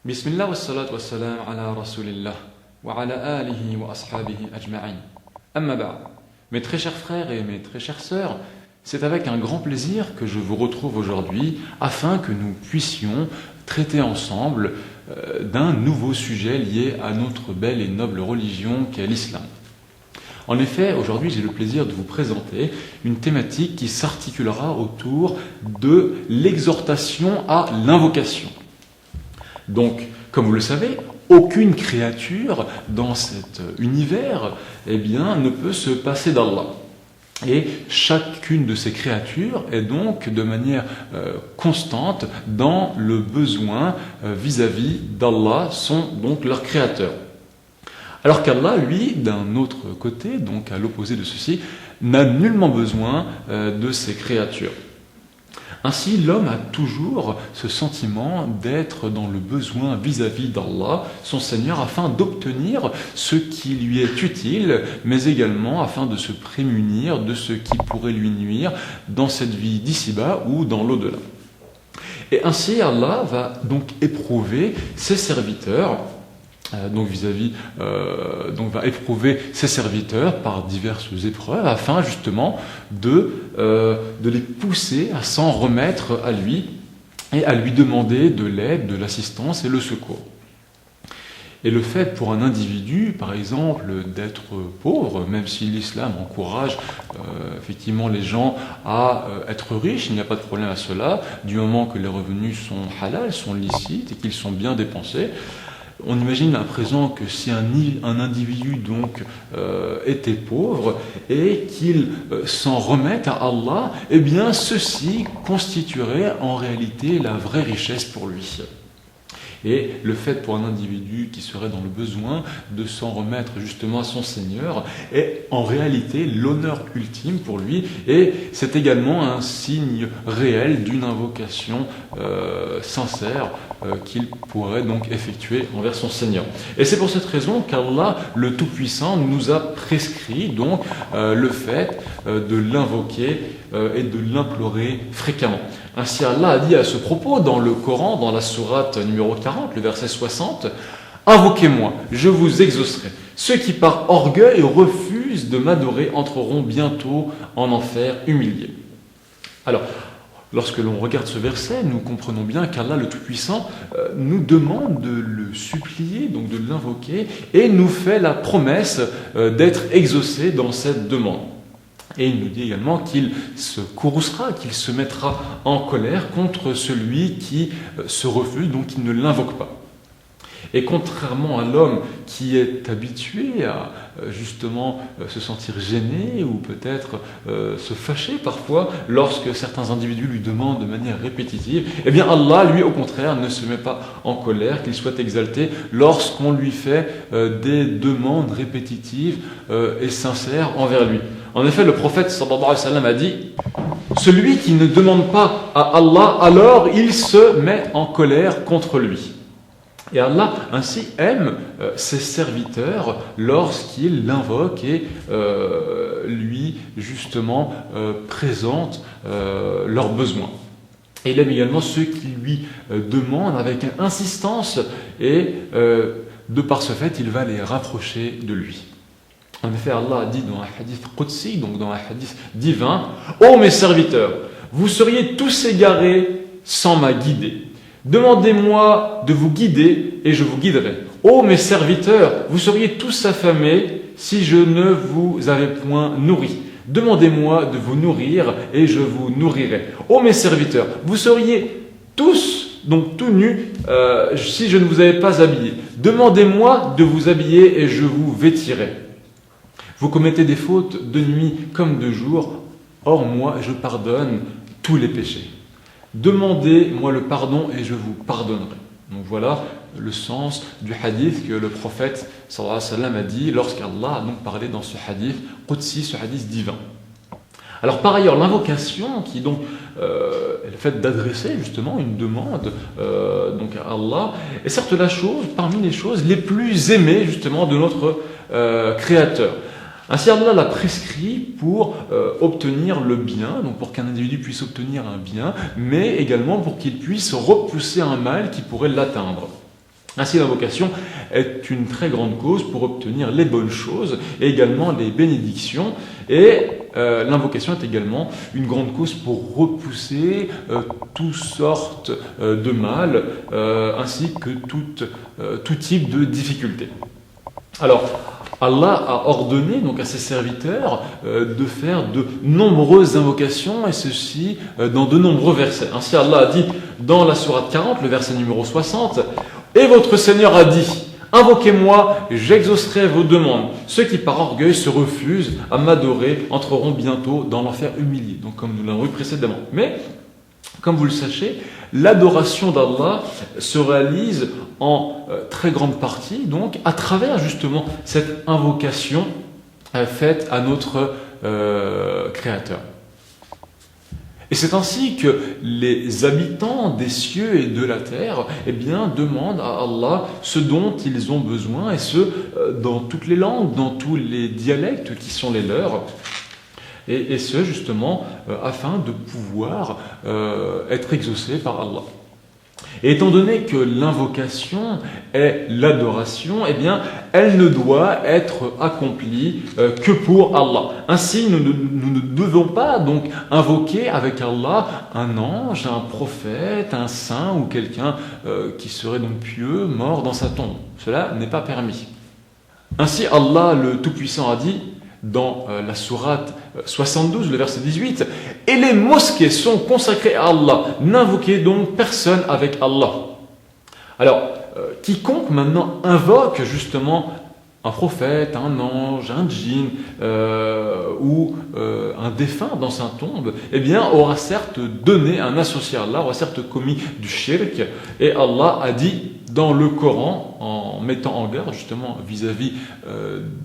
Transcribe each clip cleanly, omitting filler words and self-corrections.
Bismillah wa salatu wa salam ala rasulillah wa ala alihi wa ashabihi ajma'in. Amma ba'd. Mes très chers frères et mes très chères sœurs, c'est avec un grand plaisir que je vous retrouve aujourd'hui afin que nous puissions traiter ensemble d'un nouveau sujet lié à notre belle et noble religion qu'est l'islam. En effet, aujourd'hui, j'ai le plaisir de vous présenter une thématique qui s'articulera autour de l'exhortation à l'invocation. Donc, comme vous le savez, aucune créature dans cet univers ne peut se passer d'Allah. Et chacune de ces créatures est donc de manière constante dans le besoin vis-à-vis d'Allah, sont donc leurs créateurs. Alors qu'Allah, lui, d'un autre côté, donc à l'opposé de ceci, n'a nullement besoin de ces créatures. Ainsi, l'homme a toujours ce sentiment d'être dans le besoin vis-à-vis d'Allah, son Seigneur, afin d'obtenir ce qui lui est utile, mais également afin de se prémunir de ce qui pourrait lui nuire dans cette vie d'ici-bas ou dans l'au-delà. Et ainsi, Allah va donc éprouver ses serviteurs, va éprouver ses serviteurs par diverses épreuves afin justement de les pousser à s'en remettre à lui et à lui demander de l'aide, de l'assistance et le secours. Et le fait pour un individu, par exemple, d'être pauvre, même si l'islam encourage effectivement les gens à être riches, il n'y a pas de problème à cela, du moment que les revenus sont halal, sont licites et qu'ils sont bien dépensés. On imagine à présent que si un individu donc était pauvre et qu'il s'en remette à Allah, eh bien ceci constituerait en réalité la vraie richesse pour lui. Et le fait pour un individu qui serait dans le besoin de s'en remettre justement à son Seigneur est en réalité l'honneur ultime pour lui, et c'est également un signe réel d'une invocation sincère qu'il pourrait donc effectuer envers son Seigneur. Et c'est pour cette raison qu'Allah, le Tout-Puissant, nous a prescrit donc le fait de l'invoquer et de l'implorer fréquemment. Ainsi Allah a dit à ce propos dans le Coran, dans la sourate numéro 40, le verset 60, « Invoquez-moi, je vous exaucerai. Ceux qui par orgueil refusent de m'adorer entreront bientôt en enfer humiliés. » Alors, lorsque l'on regarde ce verset, nous comprenons bien qu'Allah le Tout-Puissant nous demande de le supplier, donc de l'invoquer, et nous fait la promesse d'être exaucé dans cette demande. Et il nous dit également qu'il se courroucera, qu'il se mettra en colère contre celui qui se refuse, donc qui ne l'invoque pas. Et contrairement à l'homme qui est habitué à justement se sentir gêné ou peut-être se fâcher parfois lorsque certains individus lui demandent de manière répétitive, eh bien Allah, lui, au contraire, ne se met pas en colère, qu'il soit exalté lorsqu'on lui fait des demandes répétitives et sincères envers lui. En effet, le prophète sallallahu alayhi wa sallam a dit « Celui qui ne demande pas à Allah, alors il se met en colère contre lui. » Et Allah ainsi aime ses serviteurs lorsqu'il l'invoque et lui justement présente leurs besoins. Et il aime également ceux qui lui demandent avec insistance et de par ce fait il va les rapprocher de lui. En effet, Allah a dit dans un hadith qudsi, donc dans un hadith divin, « Ô mes serviteurs, vous seriez tous égarés sans ma guidée. Demandez-moi de vous guider et je vous guiderai. Ô mes serviteurs, vous seriez tous affamés si je ne vous avais point nourri. Demandez-moi de vous nourrir et je vous nourrirai. Ô mes serviteurs, vous seriez tous donc tout nus si je ne vous avais pas habillé. Demandez-moi de vous habiller et je vous vêtirai. Vous commettez des fautes de nuit comme de jour, or moi je pardonne tous les péchés. Demandez-moi le pardon et je vous pardonnerai. » Donc voilà le sens du hadith que le prophète sallallahu alayhi wa sallam a dit lorsqu'Allah a donc parlé dans ce hadith qudsi, ce hadith divin. Alors par ailleurs, l'invocation, qui donc est le fait d'adresser justement une demande donc à Allah, est certes la chose, parmi les choses les plus aimées justement de notre Créateur. Ainsi Allah l'a prescrit pour obtenir le bien, donc pour qu'un individu puisse obtenir un bien, mais également pour qu'il puisse repousser un mal qui pourrait l'atteindre. Ainsi, l'invocation est une très grande cause pour obtenir les bonnes choses et également les bénédictions. Et l'invocation est également une grande cause pour repousser toutes sortes de mal, ainsi que tout type de difficultés. Alors, Allah a ordonné donc à ses serviteurs de faire de nombreuses invocations, et ceci dans de nombreux versets. Ainsi, Allah a dit dans la sourate 40, le verset numéro 60, « Et votre Seigneur a dit, invoquez-moi, j'exaucerai vos demandes. Ceux qui par orgueil se refusent à m'adorer entreront bientôt dans l'enfer humilié. » Donc comme nous l'avons vu précédemment. Mais, comme vous le sachez, l'adoration d'Allah se réalise en très grande partie, donc, à travers justement cette invocation faite à notre Créateur. Et c'est ainsi que les habitants des cieux et de la terre demandent à Allah ce dont ils ont besoin, et ce, dans toutes les langues, dans tous les dialectes qui sont les leurs, et ce, justement, afin de pouvoir être exaucés par Allah. Et étant donné que l'invocation est l'adoration, elle ne doit être accomplie que pour Allah. Ainsi, nous ne devons pas donc invoquer avec Allah un ange, un prophète, un saint ou quelqu'un qui serait donc pieux, mort dans sa tombe. Cela n'est pas permis. Ainsi, Allah le Tout-Puissant a dit dans la sourate 72, le verset 18, « Et les mosquées sont consacrées à Allah, n'invoquez donc personne avec Allah. » Alors, quiconque maintenant invoque justement un prophète, un ange, un djinn ou un défunt dans sa tombe, aura certes donné un associé à Allah, aura certes commis du shirk, et Allah a dit dans le Coran, en mettant en garde justement vis-à-vis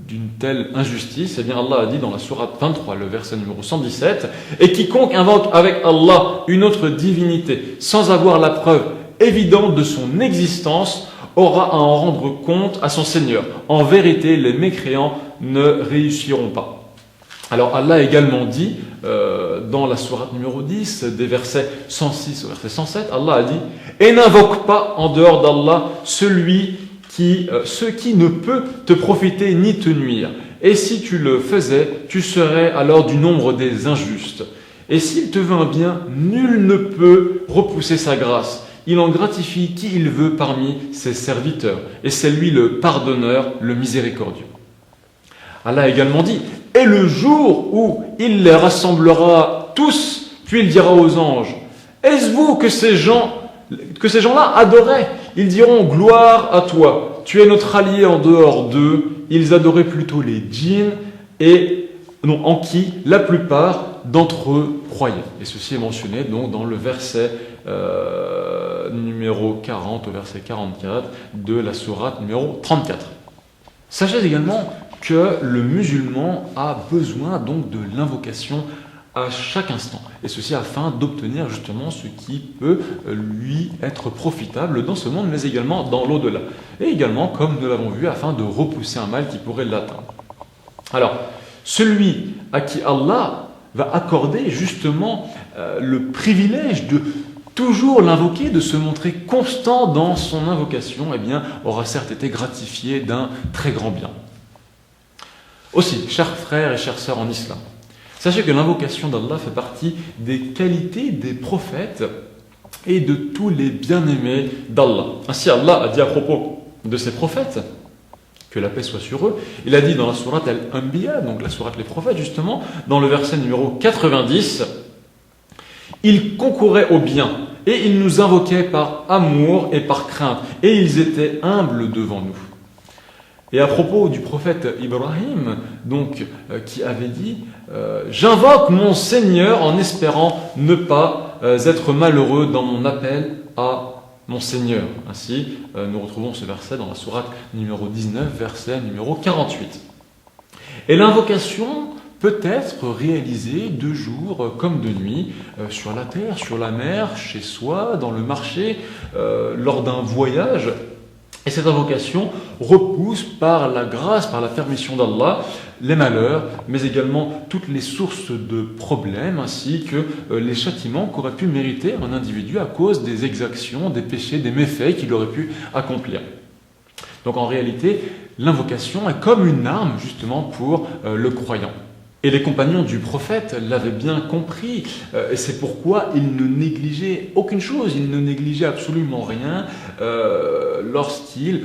d'une telle injustice, Allah a dit dans la sourate 23, le verset numéro 117, « Et quiconque invoque avec Allah une autre divinité sans avoir la preuve évidente de son existence, aura à en rendre compte à son Seigneur. En vérité, les mécréants ne réussiront pas. » Alors Allah a également dit, dans la sourate numéro 10, des versets 106 au verset 107, Allah a dit « Et n'invoque pas en dehors d'Allah ce qui ne peut te profiter ni te nuire. Et si tu le faisais, tu serais alors du nombre des injustes. Et s'il te veut un bien, nul ne peut repousser sa grâce. Il en gratifie qui il veut parmi ses serviteurs. Et c'est lui le pardonneur, le miséricordieux. » Allah a également dit « Et le jour où il les rassemblera tous, puis il dira aux anges, « Est-ce vous que ces gens-là adoraient ? Ils diront, gloire à toi, tu es notre allié en dehors d'eux. Ils adoraient plutôt les djinns, en qui la plupart d'entre eux croyaient. » Et ceci est mentionné donc dans le verset numéro 40 au verset 44 de la sourate numéro 34. Sachez également que le musulman a besoin donc de l'invocation à chaque instant, et ceci afin d'obtenir justement ce qui peut lui être profitable dans ce monde, mais également dans l'au-delà, et également, comme nous l'avons vu, afin de repousser un mal qui pourrait l'atteindre. Alors, celui à qui Allah va accorder justement le privilège de toujours l'invoquer, de se montrer constant dans son invocation, aura certes été gratifié d'un très grand bien. Aussi, chers frères et chères sœurs en islam, sachez que l'invocation d'Allah fait partie des qualités des prophètes et de tous les bien-aimés d'Allah. Ainsi, Allah a dit à propos de ses prophètes, que la paix soit sur eux, il a dit dans la sourate Al-Anbiya, donc la sourate les prophètes justement, dans le verset numéro 90, « Ils concouraient au bien, et ils nous invoquaient par amour et par crainte, et ils étaient humbles devant nous. » Et à propos du prophète Ibrahim, donc, qui avait dit « J'invoque mon Seigneur en espérant ne pas être malheureux dans mon appel à mon Seigneur. » Ainsi, nous retrouvons ce verset dans la sourate numéro 19, verset numéro 48. Et l'invocation peut être réalisée de jour comme de nuit, sur la terre, sur la mer, chez soi, dans le marché, lors d'un voyage. Et cette invocation repousse par la grâce, par la permission d'Allah, les malheurs, mais également toutes les sources de problèmes, ainsi que les châtiments qu'aurait pu mériter un individu à cause des exactions, des péchés, des méfaits qu'il aurait pu accomplir. Donc en réalité, l'invocation est comme une arme justement pour le croyant. Et les compagnons du prophète l'avaient bien compris, et c'est pourquoi ils ne négligeaient aucune chose, ils ne négligeaient absolument rien lorsqu'ils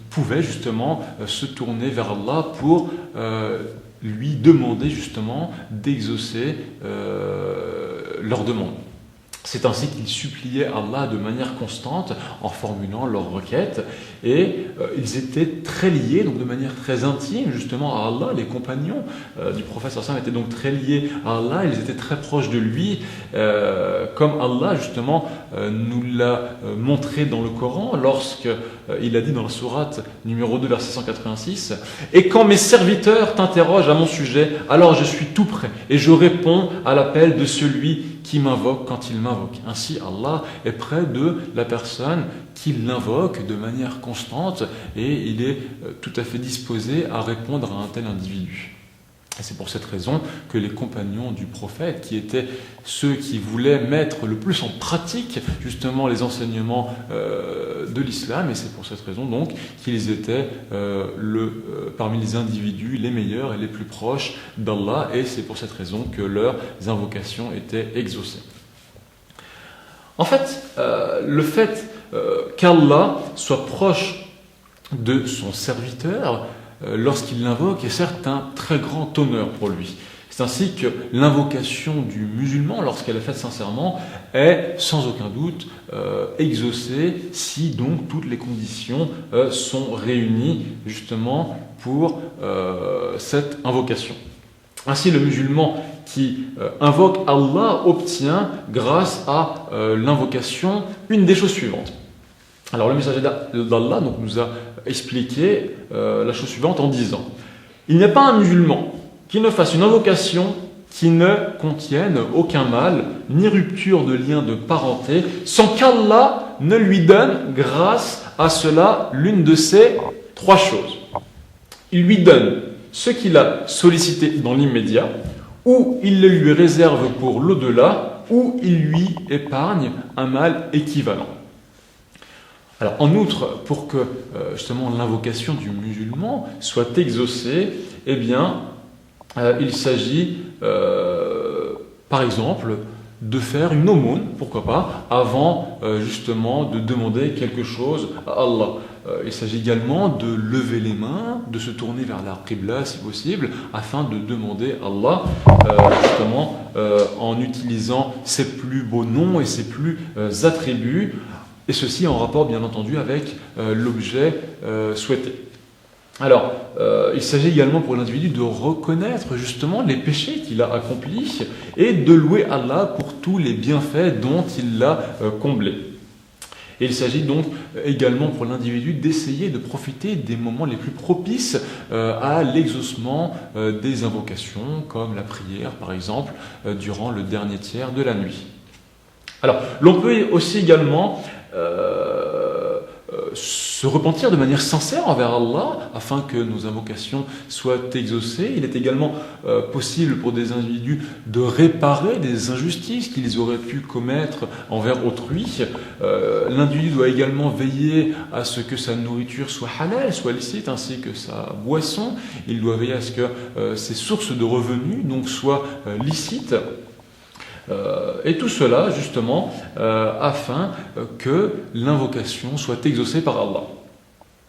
pouvaient justement se tourner vers Allah pour lui demander justement d'exaucer leurs demandes. C'est ainsi qu'ils suppliaient Allah de manière constante en formulant leurs requêtes et ils étaient très liés, donc de manière très intime justement à Allah. Les compagnons du prophète sallallahu alayhi wa sallam étaient donc très liés à Allah, ils étaient très proches de lui, comme Allah justement nous l'a montré dans le Coran lorsqu'il a dit dans la sourate numéro 2 verset 186 « Et quand mes serviteurs t'interrogent à mon sujet, alors je suis tout prêt et je réponds à l'appel de celui qui m'invoque quand il m'invoque. » Ainsi, Allah est près de la personne qui l'invoque de manière constante et il est tout à fait disposé à répondre à un tel individu. Et c'est pour cette raison que les compagnons du prophète, qui étaient ceux qui voulaient mettre le plus en pratique justement les enseignements de l'islam, et c'est pour cette raison donc qu'ils étaient parmi les individus les meilleurs et les plus proches d'Allah, et c'est pour cette raison que leurs invocations étaient exaucées. En fait, le fait qu'Allah soit proche de son serviteur lorsqu'il l'invoque est certes un très grand honneur pour lui. C'est ainsi que l'invocation du musulman, lorsqu'elle est faite sincèrement, est sans aucun doute exaucée si donc toutes les conditions sont réunies justement pour cette invocation. Ainsi, le musulman qui invoque Allah obtient, grâce à l'invocation, une des choses suivantes. Alors le messager d'Allah donc, nous a expliqué la chose suivante en disant « Il n'y a pas un musulman qui ne fasse une invocation qui ne contienne aucun mal, ni rupture de lien de parenté, sans qu'Allah ne lui donne, grâce à cela, l'une de ces trois choses. Il lui donne ce qu'il a sollicité dans l'immédiat, ou il le lui réserve pour l'au-delà, ou il lui épargne un mal équivalent. » Alors, en outre, pour que justement l'invocation du musulman soit exaucée, eh bien, il s'agit, par exemple, de faire une aumône, pourquoi pas, avant justement de demander quelque chose à Allah. Il s'agit également de lever les mains, de se tourner vers la Qibla si possible, afin de demander à Allah, justement, en utilisant ses plus beaux noms et ses plus attributs, et ceci en rapport bien entendu avec l'objet souhaité. Alors, il s'agit également pour l'individu de reconnaître justement les péchés qu'il a accomplis et de louer Allah pour tous les bienfaits dont il l'a comblé. Et il s'agit donc également pour l'individu d'essayer de profiter des moments les plus propices à l'exaucement des invocations, comme la prière par exemple, durant le dernier tiers de la nuit. Alors, l'on peut aussi également se repentir de manière sincère envers Allah afin que nos invocations soient exaucées. Il est également possible pour des individus de réparer des injustices qu'ils auraient pu commettre envers autrui. L'individu doit également veiller à ce que sa nourriture soit halal, soit licite, ainsi que sa boisson. Il doit veiller à ce que ses sources de revenus donc soient licites. Et tout cela, justement, afin que l'invocation soit exaucée par Allah.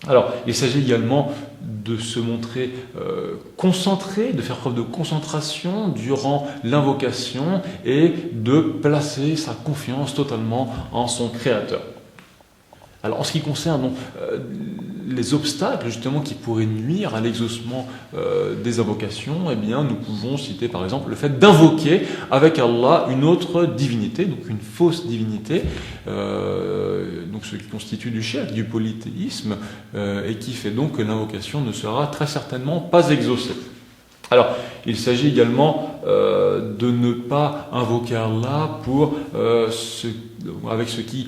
Alors, il s'agit également de se montrer concentré, de faire preuve de concentration durant l'invocation et de placer sa confiance totalement en son Créateur. Alors, en ce qui concerne donc, les obstacles justement qui pourraient nuire à l'exaucement des invocations, eh bien, nous pouvons citer par exemple le fait d'invoquer avec Allah une autre divinité, donc une fausse divinité, donc ce qui constitue du shirk, du polythéisme, et qui fait donc que l'invocation ne sera très certainement pas exaucée. Alors, il s'agit également de ne pas invoquer Allah avec ce qui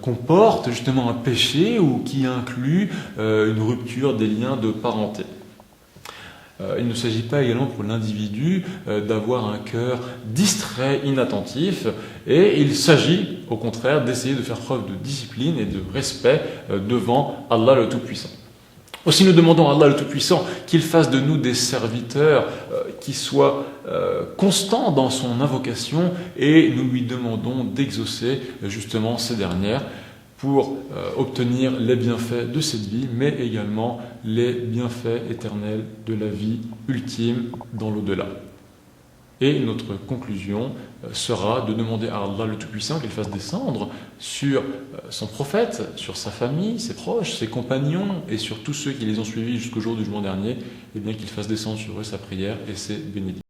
comporte justement un péché ou qui inclut une rupture des liens de parenté. Il ne s'agit pas également pour l'individu d'avoir un cœur distrait, inattentif, et il s'agit au contraire d'essayer de faire preuve de discipline et de respect devant Allah le Tout-Puissant. Aussi nous demandons à Allah le Tout-Puissant qu'il fasse de nous des serviteurs qui soient constants dans son invocation, et nous lui demandons d'exaucer justement ces dernières pour obtenir les bienfaits de cette vie, mais également les bienfaits éternels de la vie ultime dans l'au-delà. Et notre conclusion sera de demander à Allah le Tout-Puissant qu'il fasse descendre sur son prophète, sur sa famille, ses proches, ses compagnons et sur tous ceux qui les ont suivis jusqu'au jour du jugement dernier, et bien qu'il fasse descendre sur eux sa prière et ses bénédictions.